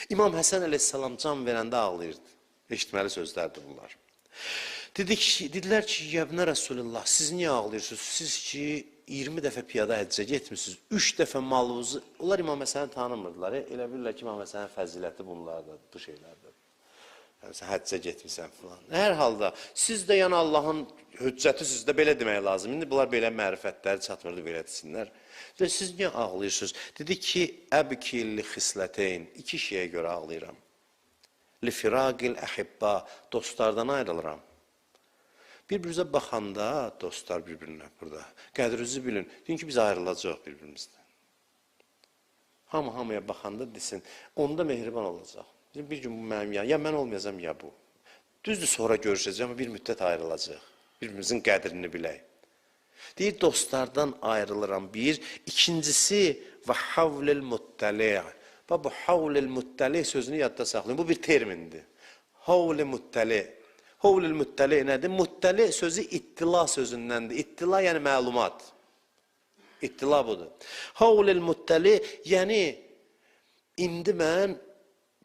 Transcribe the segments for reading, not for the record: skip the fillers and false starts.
İmam Həsən əleyhissalam can verəndə ağlayırdı. Eşitməli sözlərdir bunlar. Dedilər ki, Yəbnə Rasulullah, siz niyə ağlayırsınız? Siz ki, 20 dəfə piyada həccə getmişsiniz, 3 dəfə malınızı... Onlar İmam Həsəni tanımırdılar. Elə bilirlər ki, İmam Həsənin fəziləti bunlardır, bu şeylərdir. Yəni, sən həccə getmirsən filan. Hər halda, siz də yəni Allahın hüccəti sizdə belə demək lazım. İndi bunlar belə mərifətləri çatmırdı, belə desinlər. Və siz niyə ağlayırsınız? Dedi ki, əbki li xislətəyn, 2 şeyə görə ağlayıram. Li firaqil əhibba, dostlardan ayrılıram. Bir-birinizə baxanda, dostlar bir-birinə burada, qədrinizi bilin. Deyin ki, biz ayrılacaq bir-birimizdən. Hamıya baxanda desin, onda mehriban olacaq. Bir gün bu mənim ya mən olmayacam, ya bu. Düzdür, sonra görüşəcəm, bir müddət ayrılacaq. Bir-birimizin qədrini bilək. Deyir, dostlardan ayrılıram bir. İkincisi, və havlil muttəli'. Bu havlil muttəli' sözünü yadda saxlayın. Bu bir termindir. Havlil muttəli'. Havlil muttəli' nədir? Muttəli sözü ittila sözündəndir. İttila yəni məlumat. İttila budur. Havlil muttəli' yəni indi mən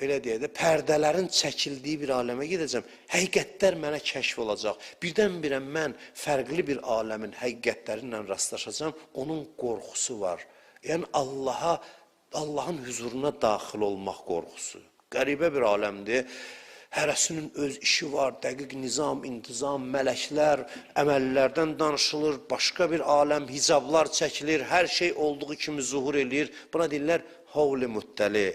belə deyək də, pərdələrin çəkildiyi bir aləmə gedəcəm. Həqiqətlər mənə kəşf olacaq. Birdən-birə mən fərqli bir aləmin həqiqətləri ilə rastlaşacam. Onun qorxusu var. Yəni Allahın huzuruna daxil olmaq qorxusu. Qəribə bir aləmdir. Hərəsinin öz işi var, dəqiq nizam, intizam, mələklər, əməllərdən danışılır, başqa bir aləm, hicablar çəkilir, hər şey olduğu kimi zuhur eləyir. Buna deyirlər havl-i muttəli.